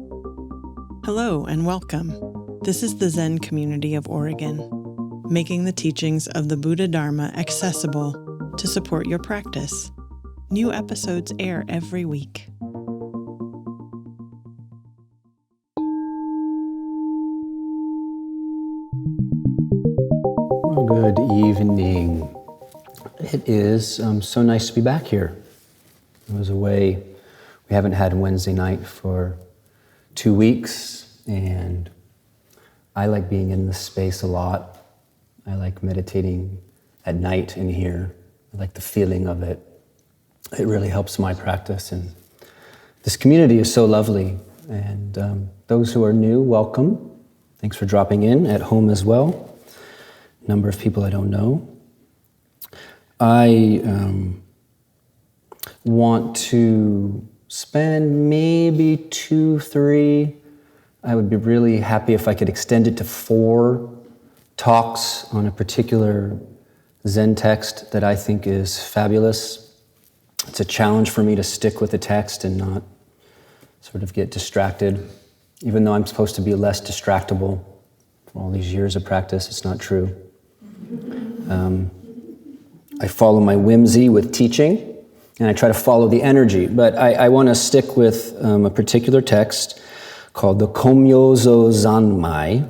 Hello and welcome. This is the Zen community of Oregon, making the teachings of the Buddha Dharma accessible to support your practice. New episodes air every week. Well, good evening. It is so nice to be back here. I was away. We haven't had Wednesday night for 2 weeks, and I like being in this space a lot. I like meditating at night in here. I like the feeling of it. It really helps my practice, and this community is so lovely. And those who are new, welcome. Thanks for dropping in at home as well. A number of people I don't know. I want to spend maybe 2, 3. I would be really happy if I could extend it to 4 talks on a particular Zen text that I think is fabulous. It's a challenge for me to stick with the text and not sort of get distracted. Even though I'm supposed to be less distractible for all these years of practice, it's not true. I follow my whimsy with teaching, and I try to follow the energy, but I want to stick with a particular text called the Komyozo Zanmai.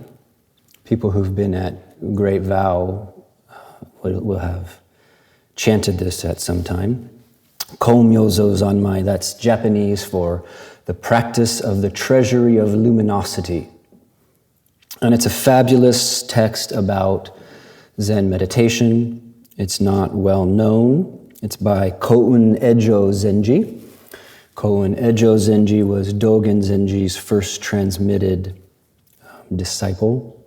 People who've been at Great Vow will have chanted this at some time. Komyozo Zanmai, that's Japanese for the practice of the treasury of luminosity. And it's a fabulous text about Zen meditation. It's not well known. It's by Koun Ejo Zenji. Koun Ejo Zenji was Dogen Zenji's first transmitted disciple.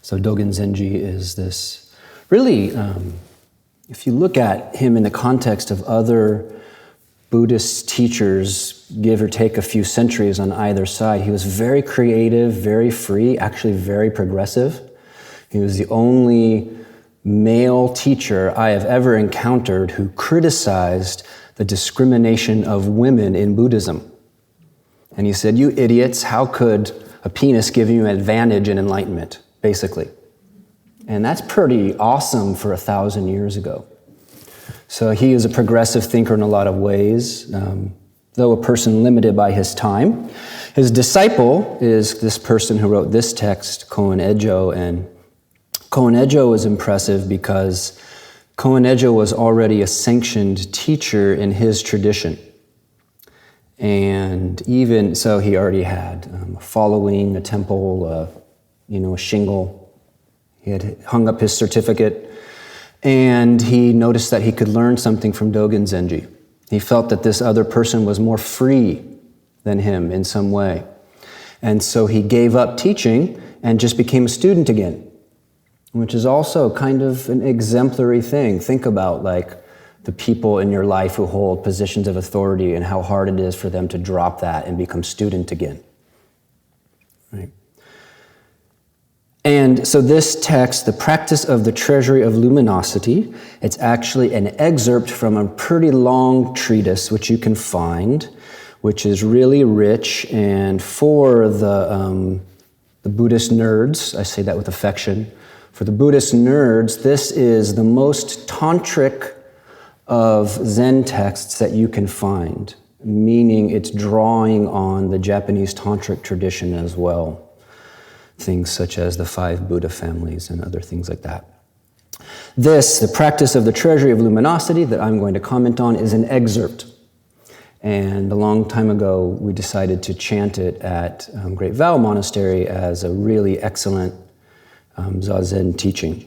So Dogen Zenji is this really, if you look at him in the context of other Buddhist teachers, give or take a few centuries on either side, he was very creative, very free, actually very progressive. He was the only male teacher I have ever encountered who criticized the discrimination of women in Buddhism. And he said, "You idiots, how could a penis give you an advantage in enlightenment?" Basically. And that's pretty awesome for 1,000 years ago. So he is a progressive thinker in a lot of ways, though a person limited by his time. His disciple is this person who wrote this text, Koun Ejo, and Koun Ejo is impressive because Koun Ejo was already a sanctioned teacher in his tradition. And even so, he already had a following, a temple, a shingle. He had hung up his certificate, and he noticed that he could learn something from Dogen Zenji. He felt that this other person was more free than him in some way. And so he gave up teaching and just became a student again, which is also kind of an exemplary thing. Think about the people in your life who hold positions of authority and how hard it is for them to drop that and become student again. Right? And so this text, the practice of the treasury of luminosity, it's actually an excerpt from a pretty long treatise which you can find, which is really rich, and for the Buddhist nerds, I say that with affection, for the Buddhist nerds, this is the most tantric of Zen texts that you can find, meaning it's drawing on the Japanese tantric tradition as well. Things such as the 5 Buddha families and other things like that. This, the practice of the treasury of luminosity that I'm going to comment on, is an excerpt. And a long time ago, we decided to chant it at Great Vow Monastery as a really excellent Zazen teaching.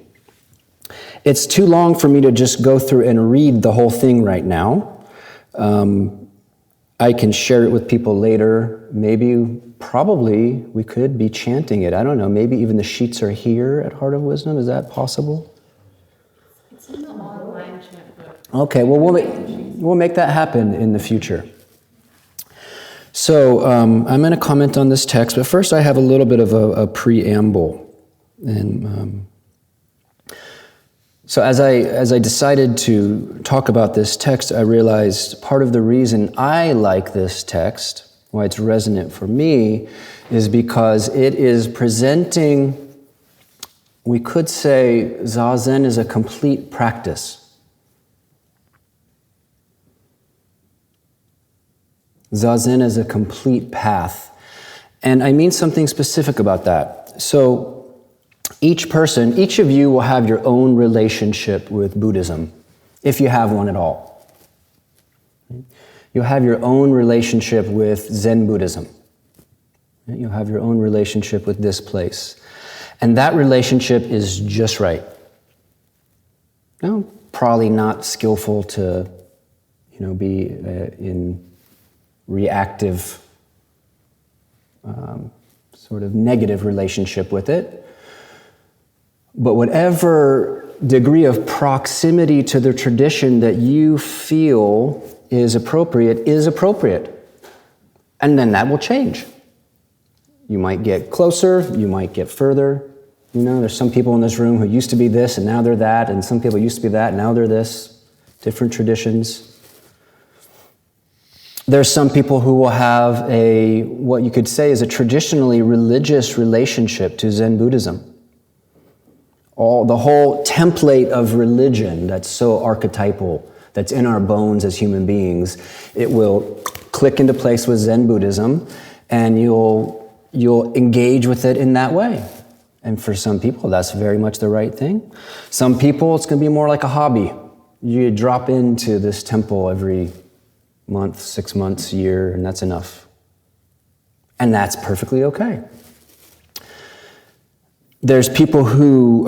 It's too long for me to just go through and read the whole thing right now. I can share it with people later. Probably, we could be chanting it. I don't know, maybe even the sheets are here at Heart of Wisdom. Is that possible? It's in the online chant book. Okay, well, we'll make that happen in the future. So I'm going to comment on this text, but first I have a little bit of a preamble. And so as I decided to talk about this text, I realized part of the reason I like this text why it's resonant for me, is because it is presenting, we could say, Zazen is a complete practice. Zazen is a complete path. And I mean something specific about that. So each of you will have your own relationship with Buddhism, if you have one at all. You'll have your own relationship with Zen Buddhism. You'll have your own relationship with this place. And that relationship is just right. Probably not skillful to, be in reactive, sort of negative relationship with it. But whatever degree of proximity to the tradition that you feel is appropriate. And then that will change. You might get closer, you might get further. There's some people in this room who used to be this and now they're that, and some people used to be that and now they're this. Different traditions. There's some people who will have what you could say is a traditionally religious relationship to Zen Buddhism. The whole template of religion that's so archetypal, that's in our bones as human beings, it will click into place with Zen Buddhism, and you'll engage with it in that way. And for some people, that's very much the right thing. Some people, it's going to be more like a hobby. You drop into this temple every month, 6 months, year, and that's enough. And that's perfectly okay. There's people who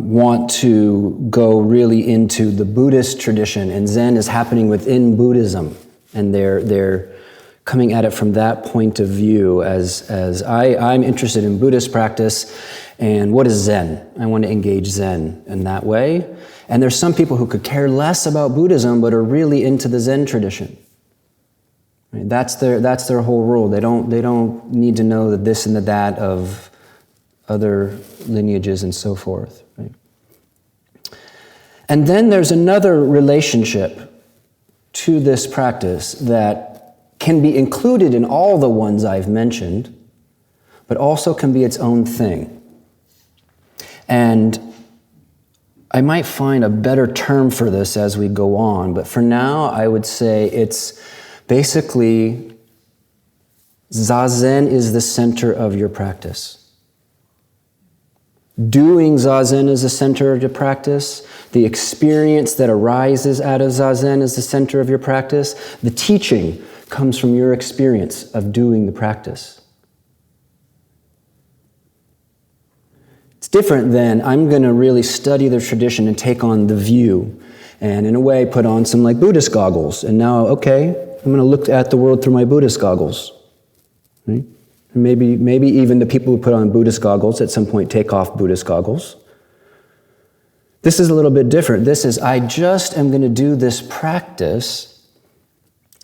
want to go really into the Buddhist tradition, and Zen is happening within Buddhism, and they're coming at it from that point of view. As I'm interested in Buddhist practice, and what is Zen? I want to engage Zen in that way. And there's some people who could care less about Buddhism, but are really into the Zen tradition. Right? That's their whole rule. They don't need to know the this and the that of other lineages and so forth. Right? And then there's another relationship to this practice that can be included in all the ones I've mentioned, but also can be its own thing. And I might find a better term for this as we go on, but for now I would say it's basically Zazen is the center of your practice. Doing Zazen is the center of your practice. The experience that arises out of Zazen is the center of your practice. The teaching comes from your experience of doing the practice. It's different than I'm going to really study the tradition and take on the view and in a way put on some like Buddhist goggles. And now, okay, I'm going to look at the world through my Buddhist goggles. Right? Maybe even the people who put on Buddhist goggles at some point take off Buddhist goggles. This is a little bit different. This is, I just am going to do this practice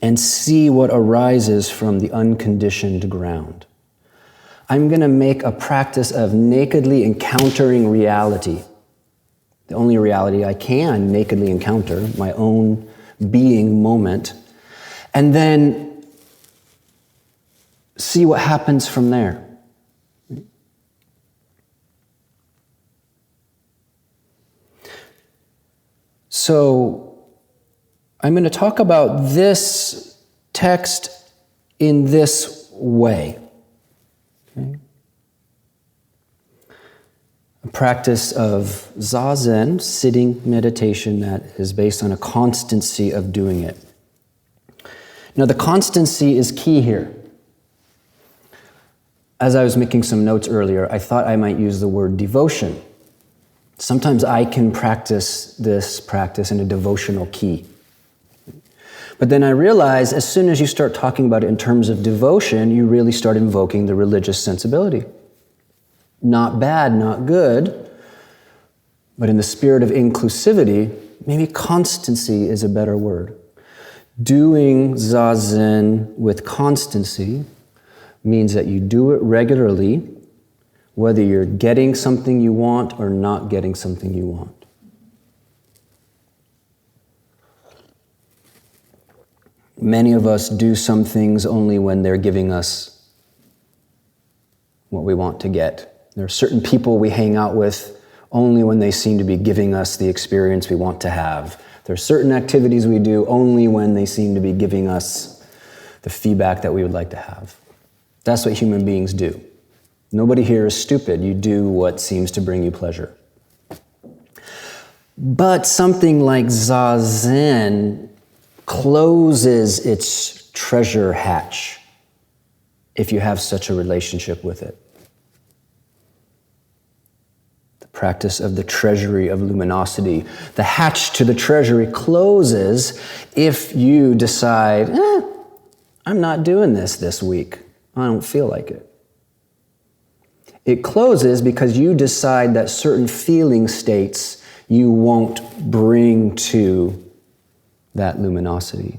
and see what arises from the unconditioned ground. I'm going to make a practice of nakedly encountering reality. The only reality I can nakedly encounter, my own being moment, and then see what happens from there. So, I'm going to talk about this text in this way. Okay? A practice of Zazen, sitting meditation that is based on a constancy of doing it. Now, the constancy is key here. As I was making some notes earlier, I thought I might use the word devotion. Sometimes I can practice this practice in a devotional key. But then I realized as soon as you start talking about it in terms of devotion, you really start invoking the religious sensibility. Not bad, not good, but in the spirit of inclusivity, maybe constancy is a better word. Doing Zazen with constancy means that you do it regularly, whether you're getting something you want or not getting something you want. Many of us do some things only when they're giving us what we want to get. There are certain people we hang out with only when they seem to be giving us the experience we want to have. There are certain activities we do only when they seem to be giving us the feedback that we would like to have. That's what human beings do. Nobody here is stupid. You do what seems to bring you pleasure. But something like Zazen closes its treasure hatch if you have such a relationship with it. The practice of the treasury of luminosity. The hatch to the treasury closes if you decide, I'm not doing this week. I don't feel like it. It closes because you decide that certain feeling states you won't bring to that luminosity.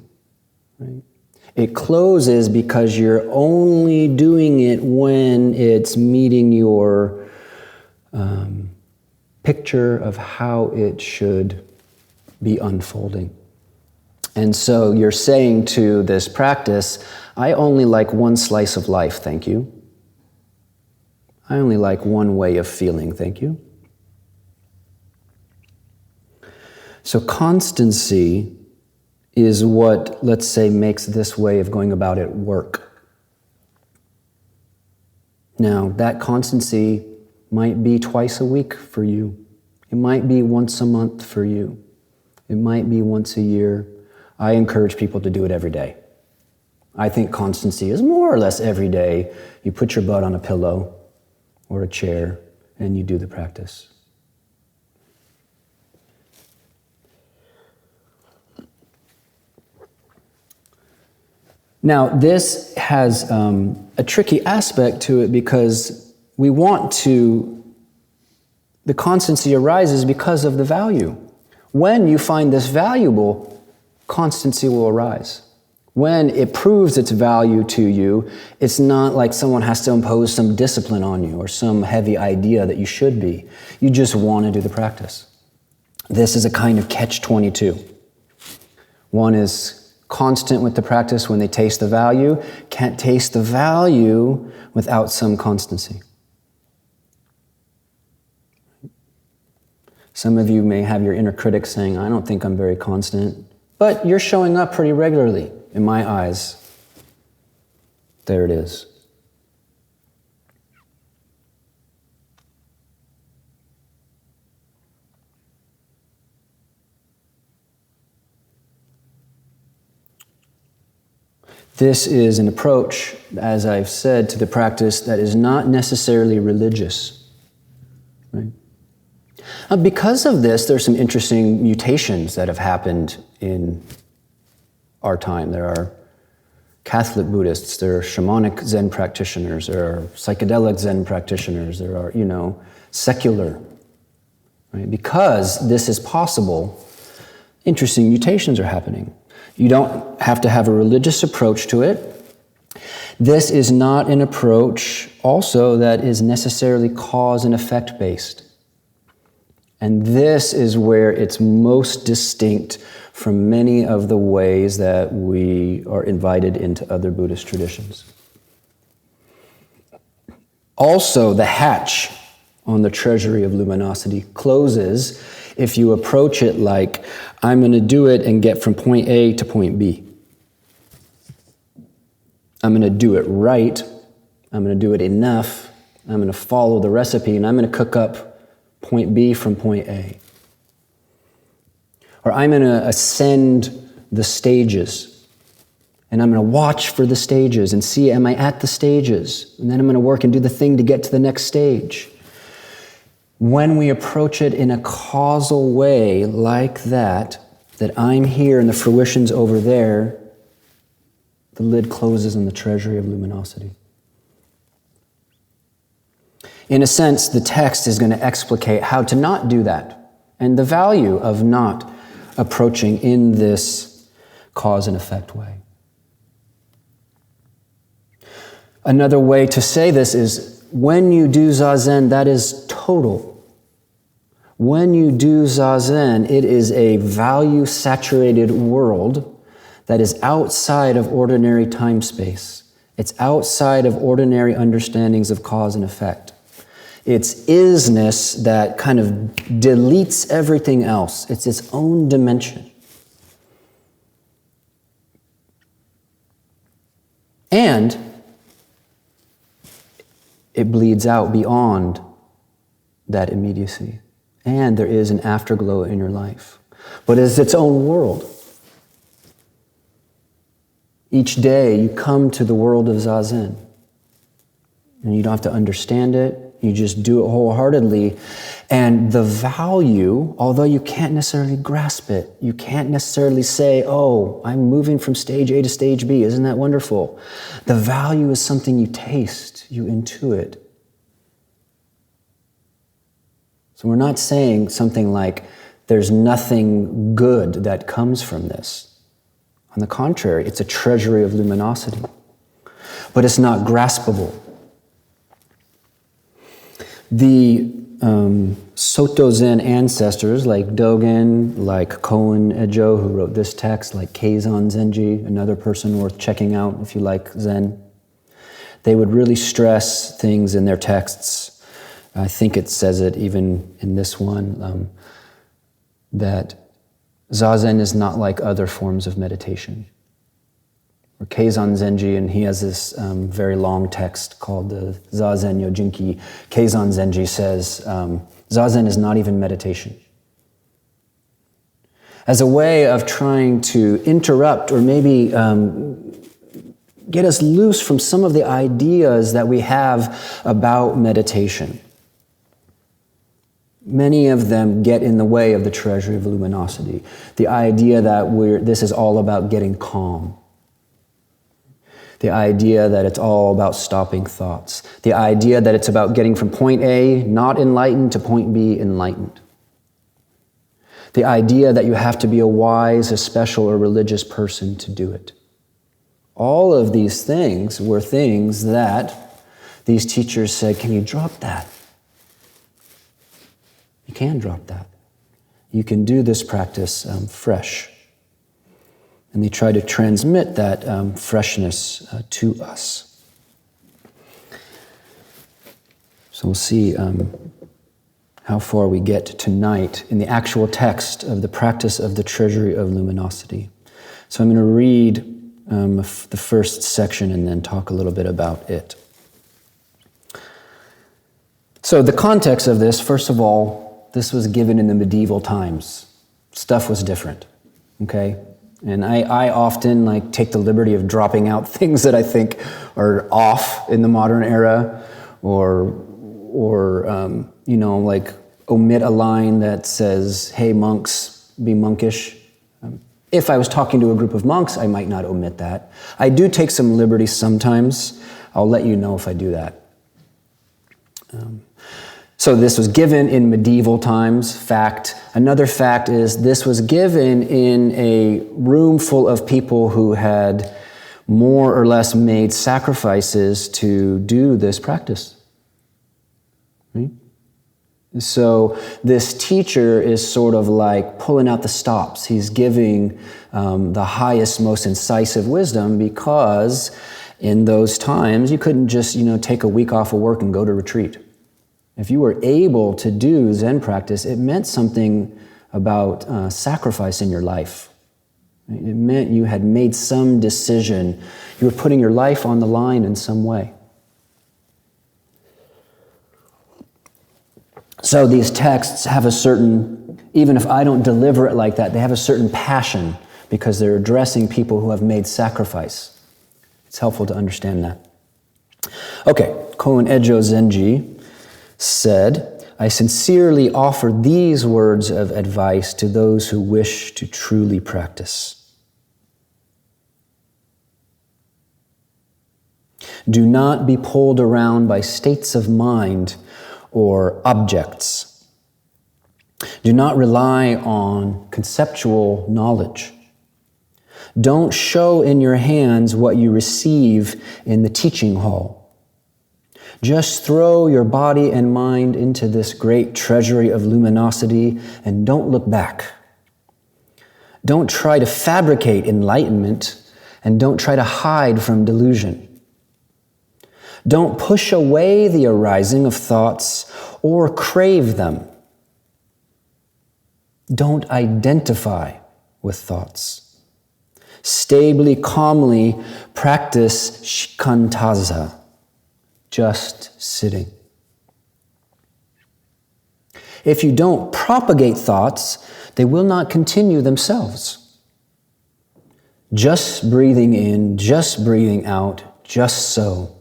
Right? It closes because you're only doing it when it's meeting your picture of how it should be unfolding. And so you're saying to this practice, I only like one slice of life, thank you. I only like one way of feeling, thank you. So constancy is what, let's say, makes this way of going about it work. Now, that constancy might be twice a week for you. It might be once a month for you. It might be once a year. I encourage people to do it every day. I think constancy is more or less every day. You put your butt on a pillow or a chair and you do the practice. Now, this has a tricky aspect to it because we want to, the constancy arises because of the value. When you find this valuable, constancy will arise. When it proves its value to you, it's not like someone has to impose some discipline on you or some heavy idea that you should be. You just want to do the practice. This is a kind of catch-22. One is constant with the practice when they taste the value, can't taste the value without some constancy. Some of you may have your inner critic saying, I don't think I'm very constant, but you're showing up pretty regularly in my eyes. There it is. This is an approach, as I've said, to the practice that is not necessarily religious. Right? Because of this, there's some interesting mutations that have happened in our time. There are Catholic Buddhists, there are shamanic Zen practitioners, there are psychedelic Zen practitioners, there are, secular. Right? Because this is possible, interesting mutations are happening. You don't have to have a religious approach to it. This is not an approach also that is necessarily cause and effect based. And this is where it's most distinct from many of the ways that we are invited into other Buddhist traditions. Also, the hatch on the treasury of luminosity closes if you approach it like, I'm going to do it and get from point A to point B. I'm going to do it right. I'm going to do it enough. I'm going to follow the recipe, and I'm going to cook up point B from point A. Or I'm going to ascend the stages, and I'm going to watch for the stages and see, am I at the stages? And then I'm going to work and do the thing to get to the next stage. When we approach it in a causal way like that I'm here and the fruition's over there, the lid closes on the treasury of luminosity. In a sense, the text is going to explicate how to not do that and the value of not approaching in this cause and effect way. Another way to say this is, when you do Zazen, that is total. When you do Zazen, it is a value-saturated world that is outside of ordinary time-space. It's outside of ordinary understandings of cause and effect. It's isness that kind of deletes everything else. It's its own dimension. And it bleeds out beyond that immediacy. And there is an afterglow in your life. But it's its own world. Each day you come to the world of Zazen. And you don't have to understand it. You just do it wholeheartedly. And the value, although you can't necessarily grasp it, you can't necessarily say, oh, I'm moving from stage A to stage B. Isn't that wonderful? The value is something you taste, you intuit. So we're not saying something like, there's nothing good that comes from this. On the contrary, it's a treasury of luminosity. But it's not graspable. The Soto Zen ancestors like Dogen, like Koun Ejo, who wrote this text, like Dogen Zenji, another person worth checking out if you like Zen, they would really stress things in their texts. I think it says it even in this one, that Zazen is not like other forms of meditation. Or Dogen Zenji, and he has this very long text called the Zazen Yojinki. Dogen Zenji says, Zazen is not even meditation. As a way of trying to interrupt or maybe get us loose from some of the ideas that we have about meditation. Many of them get in the way of the treasury of luminosity. The idea that this is all about getting calm. The idea that it's all about stopping thoughts. The idea that it's about getting from point A, not enlightened, to point B, enlightened. The idea that you have to be a wise, a special, or religious person to do it. All of these things were things that these teachers said, can you drop that? You can drop that. You can do this practice fresh. And they try to transmit that freshness to us. So we'll see how far we get tonight in the actual text of the practice of the treasury of luminosity. So I'm going to read the first section and then talk a little bit about it. So the context of this, first of all, this was given in the medieval times. Stuff was different, okay? And I often take the liberty of dropping out things that I think are off in the modern era, or omit a line that says, hey, monks, be monkish. If I was talking to a group of monks, I might not omit that. I do take some liberties sometimes. I'll let you know if I do that. So this was given in medieval times, fact. Another fact is this was given in a room full of people who had more or less made sacrifices to do this practice. Right? So this teacher is sort of like pulling out the stops. He's giving the highest, most incisive wisdom, because in those times you couldn't just take a week off of work and go to retreat. If you were able to do Zen practice, it meant something about sacrifice in your life. It meant you had made some decision. You were putting your life on the line in some way. So these texts have a certain, even if I don't deliver it like that, they have a certain passion because they're addressing people who have made sacrifice. It's helpful to understand that. Okay, Koun Ejo Zenji said, I sincerely offer these words of advice to those who wish to truly practice. Do not be pulled around by states of mind or objects. Do not rely on conceptual knowledge. Don't show in your hands what you receive in the teaching hall. Just throw your body and mind into this great treasury of luminosity and don't look back. Don't try to fabricate enlightenment, and don't try to hide from delusion. Don't push away the arising of thoughts or crave them. Don't identify with thoughts. Stably, calmly practice shikantaza, just sitting. If you don't propagate thoughts, they will not continue themselves. Just breathing in, just breathing out, just so.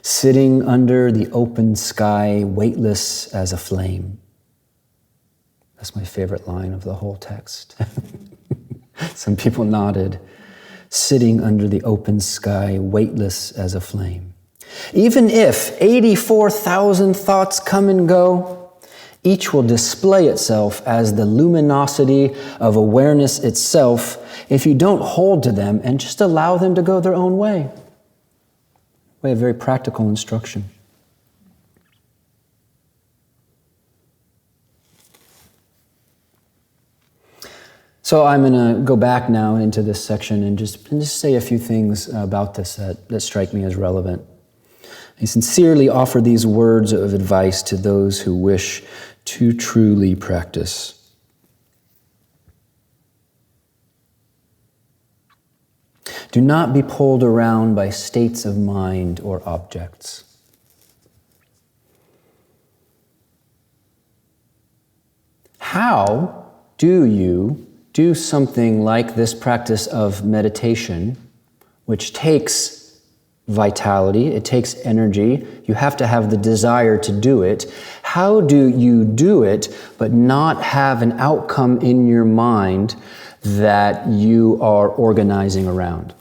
Sitting under the open sky, weightless as a flame. That's my favorite line of the whole text. Some people nodded. Sitting under the open sky, weightless as a flame. Even if 84,000 thoughts come and go, each will display itself as the luminosity of awareness itself if you don't hold to them and just allow them to go their own way. A very practical instruction. So I'm going to go back now into this section and just say a few things about this that strike me as relevant. I sincerely offer these words of advice to those who wish to truly practice. Do not be pulled around by states of mind or objects. How do you do something like this practice of meditation, which takes vitality, it takes energy, you have to have the desire to do it. How do you do it but not have an outcome in your mind that you are organizing around?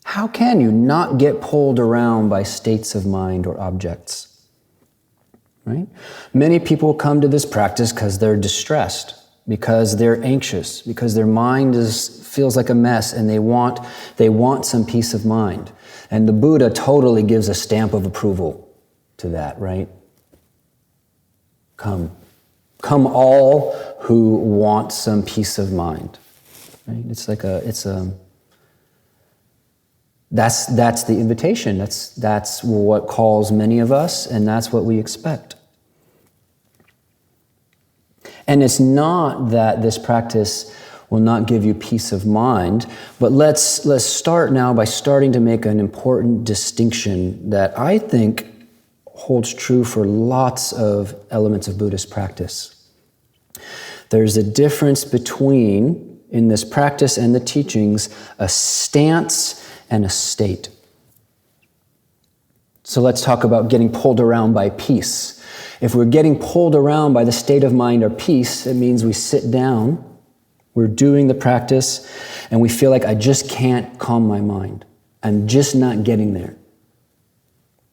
How can you not get pulled around by states of mind or objects? Right? Many people come to this practice because they're distressed, because they're anxious, because their mind feels like a mess and they want some peace of mind. And the Buddha totally gives a stamp of approval to that, right? Come all who want some peace of mind. Right? That's the invitation. That's what calls many of us, and that's what we expect. And it's not that this practice will not give you peace of mind, but let's start now by starting to make an important distinction that I think holds true for lots of elements of Buddhist practice. There's a difference between, in this practice and the teachings, a stance and a state. So let's talk about getting pulled around by peace. If we're getting pulled around by the state of mind or peace, it means we sit down, we're doing the practice, and we feel like I just can't calm my mind. I'm just not getting there.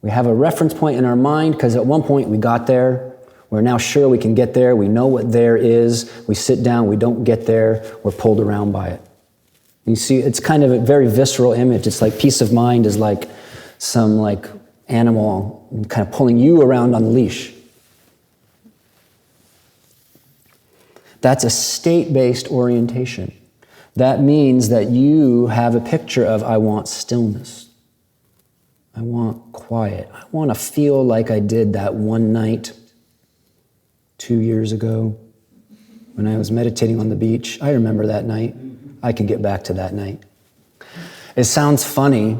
We have a reference point in our mind because at one point we got there. We're now sure we can get there. We know what there is. We sit down, we don't get there. We're pulled around by it. You see, it's kind of a very visceral image. It's like peace of mind is like some animal kind of pulling you around on the leash. That's a state-based orientation. That means that you have a picture of, I want stillness. I want quiet. I want to feel like I did that one night 2 years ago when I was meditating on the beach. I remember that night. I can get back to that night. It sounds funny,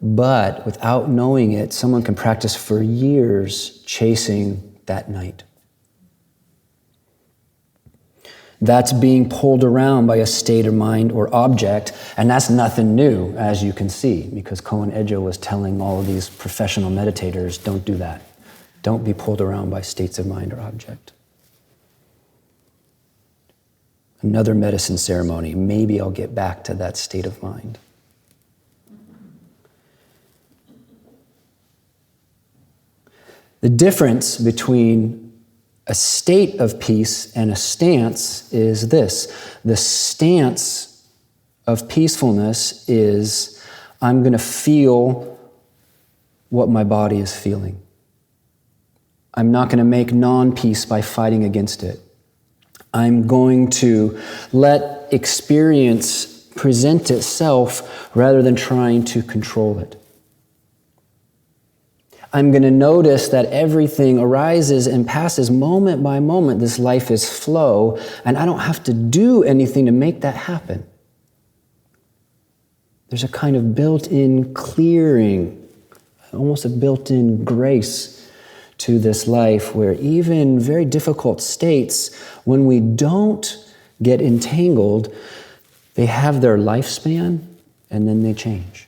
but without knowing it, someone can practice for years chasing that night. That's being pulled around by a state of mind or object, and that's nothing new, as you can see, because Koun Ejo was telling all of these professional meditators, don't do that. Don't be pulled around by states of mind or object. Another medicine ceremony, maybe I'll get back to that state of mind. The difference between a state of peace and a stance is this. The stance of peacefulness is, I'm going to feel what my body is feeling. I'm not going to make non-peace by fighting against it. I'm going to let experience present itself rather than trying to control it. I'm going to notice that everything arises and passes moment by moment. This life is flow, and I don't have to do anything to make that happen. There's a kind of built-in clearing, almost a built-in grace to this life where even very difficult states, when we don't get entangled, they have their lifespan and then they change.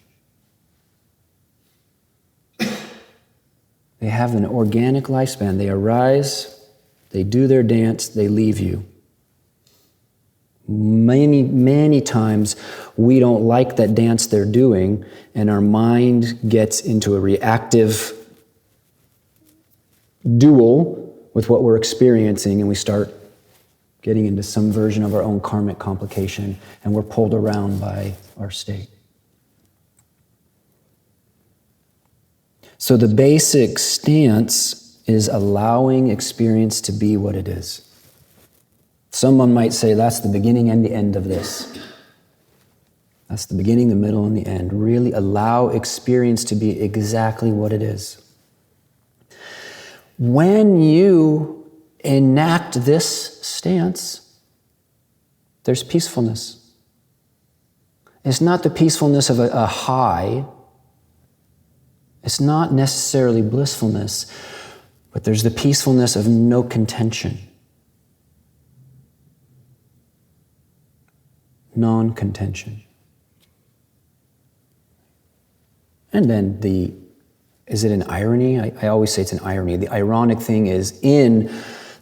They have an organic lifespan. They arise, they do their dance, they leave you. Many, many times we don't like that dance they're doing, and our mind gets into a reactive duel with what we're experiencing, and we start getting into some version of our own karmic complication, and we're pulled around by our state. So the basic stance is allowing experience to be what it is. Someone might say that's the beginning and the end of this. That's the beginning, the middle, and the end. Really allow experience to be exactly what it is. When you enact this stance, there's peacefulness. It's not the peacefulness of a high. It's not necessarily blissfulness, but there's the peacefulness of no contention. Non-contention. And then is it an irony? I always say it's an irony. The ironic thing is, in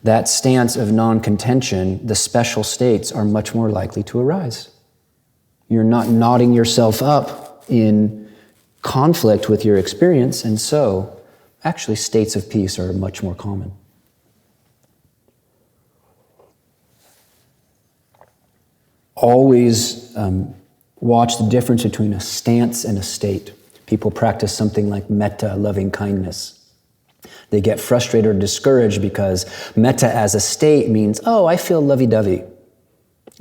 that stance of non-contention, the special states are much more likely to arise. You're not knotting yourself up in conflict with your experience, and so actually states of peace are much more common. Always watch the difference between a stance and a state. People practice something like metta, loving kindness. They get frustrated or discouraged because metta as a state means, oh, I feel lovey-dovey.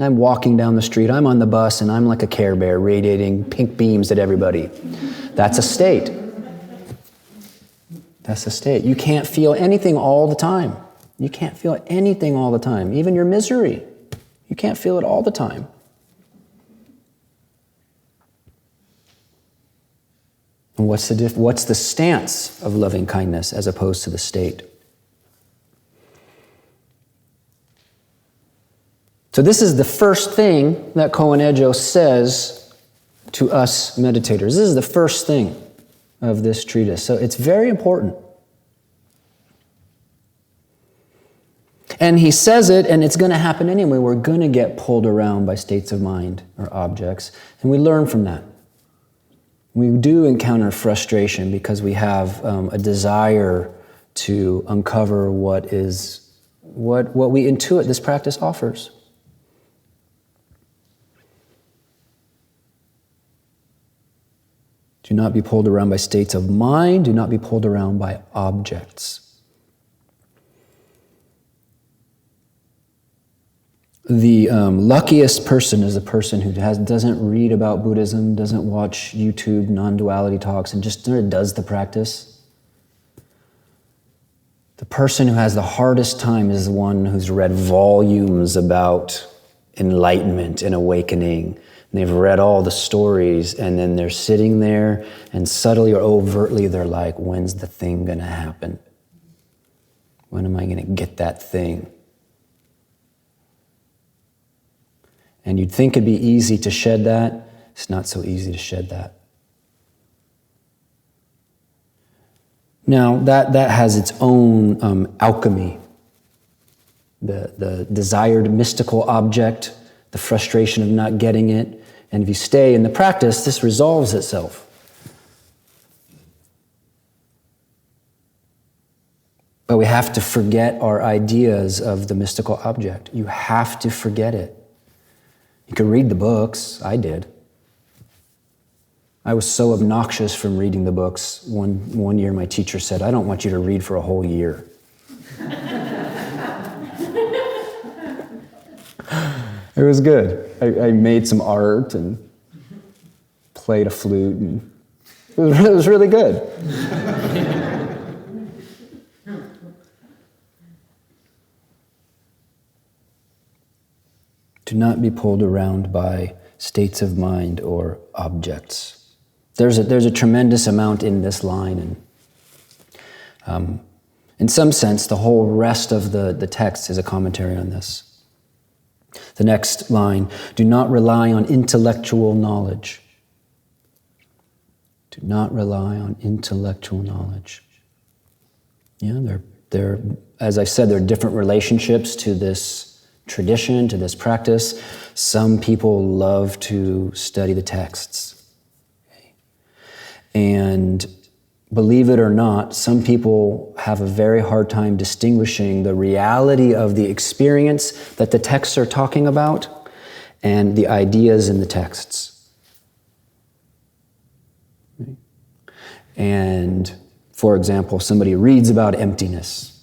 I'm walking down the street, I'm on the bus, and I'm like a Care Bear radiating pink beams at everybody. That's a state. That's a state. You can't feel anything all the time. You can't feel anything all the time. Even your misery. You can't feel it all the time. And what's the stance of loving kindness as opposed to the state? So this is the first thing that Koun Ejo says to us meditators. This is the first thing of this treatise. So it's very important. And he says it, and it's going to happen anyway. We're going to get pulled around by states of mind or objects, and we learn from that. We do encounter frustration because we have a desire to uncover what we intuit this practice offers. Do not be pulled around by states of mind. Do not be pulled around by objects. The luckiest person is a person who doesn't read about Buddhism, doesn't watch YouTube non-duality talks, and just does the practice. The person who has the hardest time is the one who's read volumes about enlightenment and awakening. And they've read all the stories, and then they're sitting there, and subtly or overtly they're like, when's the thing going to happen? When am I going to get that thing? And you'd think it'd be easy to shed that. It's not so easy to shed that. Now, that has its own alchemy. The desired mystical object, the frustration of not getting it. And if you stay in the practice, this resolves itself. But we have to forget our ideas of the mystical object. You have to forget it. You can read the books. I did. I was so obnoxious from reading the books. One year my teacher said, I don't want you to read for a whole year. It was good. I made some art and played a flute, and it was really good. Do not be pulled around by states of mind or objects. There's a tremendous amount in this line, and in some sense, the whole rest of the text is a commentary on this. The next line, do not rely on intellectual knowledge. Do not rely on intellectual knowledge. Yeah, there, as I said, there are different relationships to this tradition, to this practice. Some people love to study the texts. Okay? And believe it or not, some people have a very hard time distinguishing the reality of the experience that the texts are talking about and the ideas in the texts. Okay? And, for example, somebody reads about emptiness.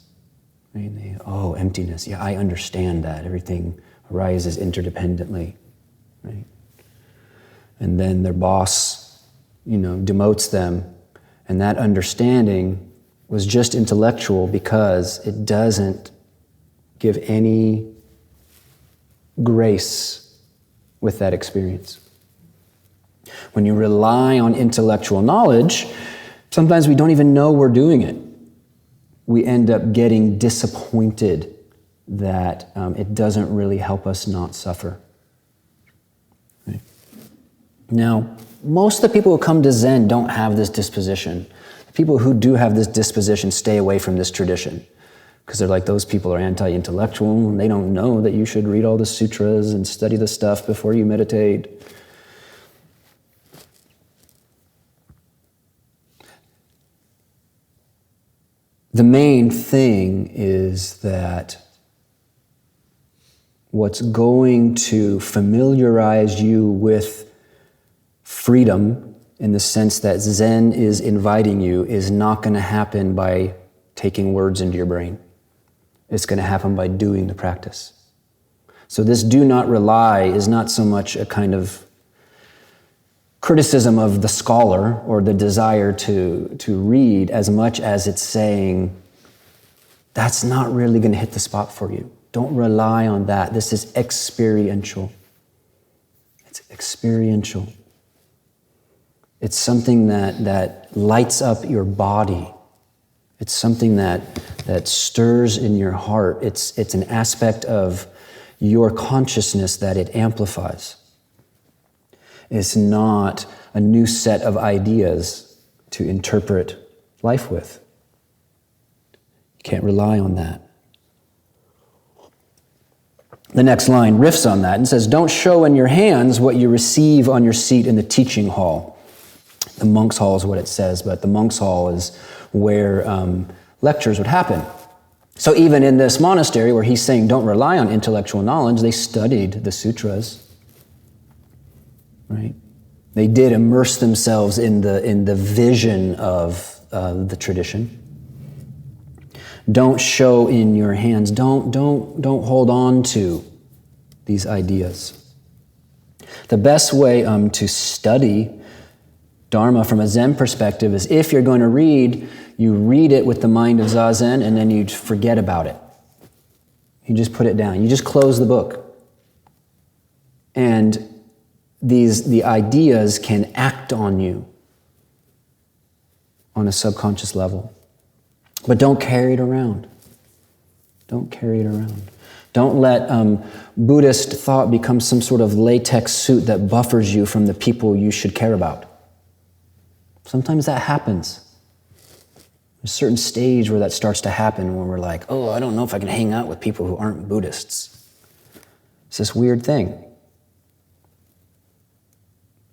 Right? Oh, emptiness. Yeah, I understand that. Everything arises interdependently. Right? And then their boss, demotes them. And that understanding was just intellectual because it doesn't give any grace with that experience. When you rely on intellectual knowledge, sometimes we don't even know we're doing it. We end up getting disappointed that it doesn't really help us not suffer. Right? Now, most of the people who come to Zen don't have this disposition. The people who do have this disposition stay away from this tradition because they're like, those people are anti-intellectual and they don't know that you should read all the sutras and study the stuff before you meditate. The main thing is that what's going to familiarize you with freedom in the sense that Zen is inviting you is not going to happen by taking words into your brain. It's going to happen by doing the practice. So this do not rely is not so much a kind of criticism of the scholar or the desire to read as much as it's saying, that's not really going to hit the spot for you. Don't rely on that. This is experiential. It's experiential. It's something that lights up your body. It's something that stirs in your heart. It's an aspect of your consciousness that it amplifies. It's not a new set of ideas to interpret life with. You can't rely on that. The next line riffs on that and says, don't show in your hands what you receive on your seat in the teaching hall. The monk's hall is what it says, but the monk's hall is where lectures would happen. So even in this monastery where he's saying don't rely on intellectual knowledge, they studied the sutras. Right? They did immerse themselves in the vision of the tradition. Don't show in your hands. Don't hold on to these ideas. The best way to study Dharma from a Zen perspective is if you're going to read, you read it with the mind of Zazen and then you forget about it. You just put it down. You just close the book. And the ideas can act on you on a subconscious level. But don't carry it around. Don't carry it around. Don't let Buddhist thought become some sort of latex suit that buffers you from the people you should care about. Sometimes that happens. There's a certain stage where that starts to happen when we're like, oh, I don't know if I can hang out with people who aren't Buddhists. It's this weird thing.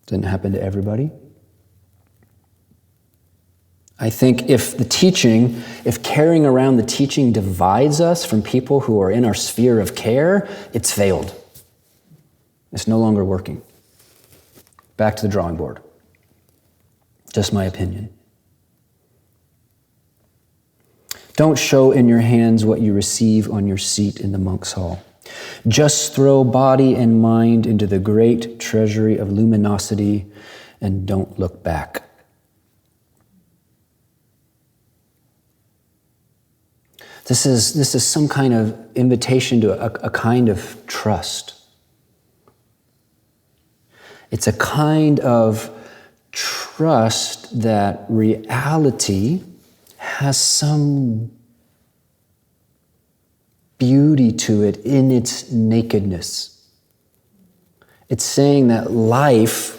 Doesn't happen to everybody. I think if carrying around the teaching divides us from people who are in our sphere of care, it's failed. It's no longer working. Back to the drawing board. Just my opinion. Don't show in your hands what you receive on your seat in the monk's hall. Just throw body and mind into the great treasury of luminosity and don't look back. This is some kind of invitation to a kind of trust. It's a kind of trust that reality has some beauty to it in its nakedness. It's saying that life,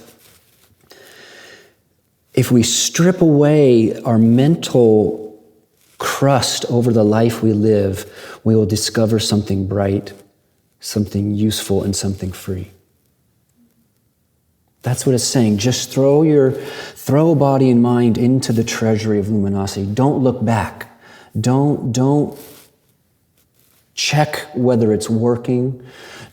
if we strip away our mental crust over the life we live, we will discover something bright, something useful, and something free. That's what it's saying. Just throw body and mind into the treasury of luminosity. Don't look back. Don't check whether it's working.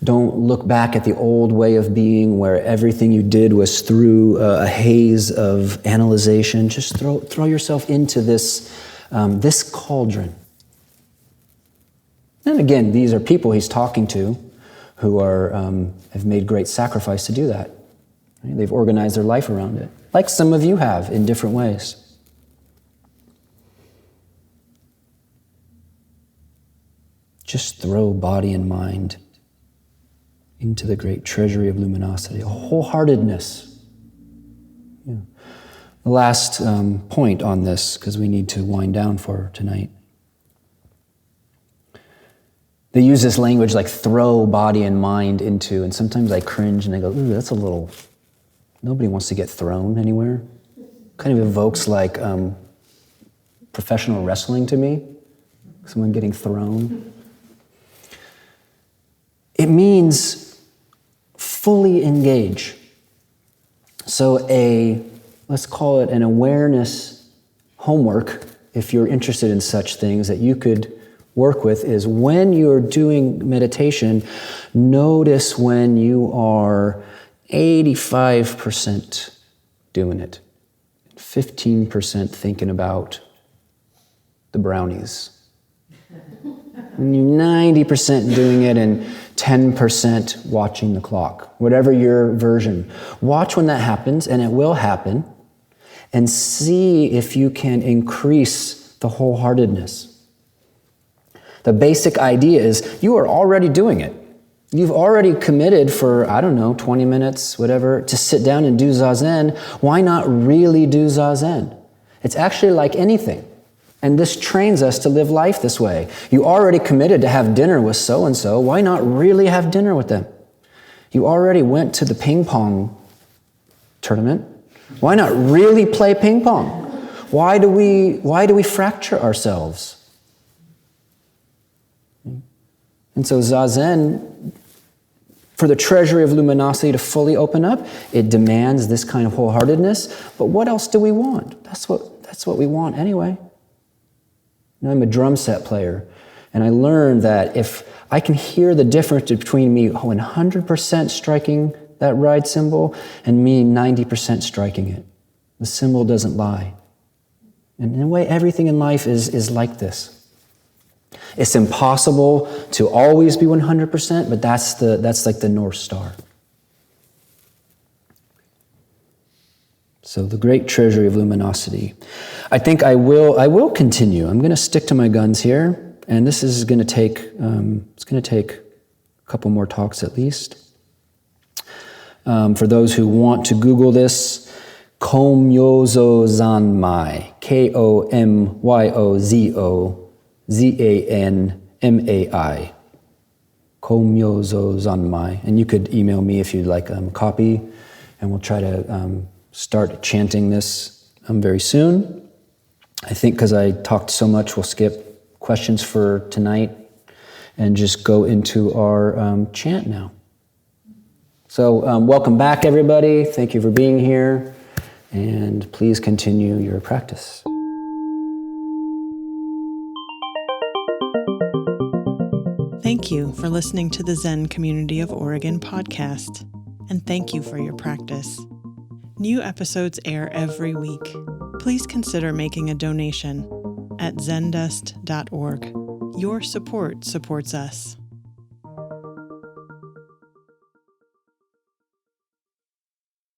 Don't look back at the old way of being where everything you did was through a haze of analyzation. Just throw yourself into this cauldron. And again, these are people he's talking to who have made great sacrifice to do that. Right? They've organized their life around it, like some of you have in different ways. Just throw body and mind into the great treasury of luminosity, a wholeheartedness. Yeah. The last point on this, because we need to wind down for tonight. They use this language like throw body and mind into, and sometimes I cringe and I go, ooh, that's a little, nobody wants to get thrown anywhere. Kind of evokes like professional wrestling to me, someone getting thrown. It means fully engage. So let's call it an awareness homework, if you're interested in such things that you could work with, is when you're doing meditation, notice when you are 85% doing it, 15% thinking about the brownies, and you're 90% doing it and 10% watching the clock, whatever your version. Watch when that happens, and it will happen, and see if you can increase the wholeheartedness. The basic idea is you are already doing it. You've already committed for, 20 minutes, whatever, to sit down and do Zazen. Why not really do Zazen? It's actually like anything. And this trains us to live life this way. You already committed to have dinner with so-and-so. Why not really have dinner with them? You already went to the ping pong tournament. Why not really play ping pong? Why do we fracture ourselves? And so Zazen, for the treasury of luminosity to fully open up, it demands this kind of wholeheartedness. But what else do we want? That's what we want anyway. I'm a drum set player, and I learned that if I can hear the difference between me 100% striking that ride cymbal and me 90% striking it, the cymbal doesn't lie. And in a way, everything in life is like this. It's impossible to always be 100%, but that's like the North Star. So the great treasury of luminosity. I think I will continue. I'm going to stick to my guns here, and this is going to take a couple more talks at least. For those who want to Google this, Komyozo Zanmai, KOMYOZO Komyozo Zanmai, and you could email me if you'd like a copy, and we'll try to start chanting this very soon. I think because I talked so much, we'll skip questions for tonight and just go into our chant now. So welcome back, everybody. Thank you for being here, and please continue your practice. Thank you for listening to the Zen Community of Oregon podcast, and thank you for your practice. New episodes air every week. Please consider making a donation at zendust.org. Your support supports us.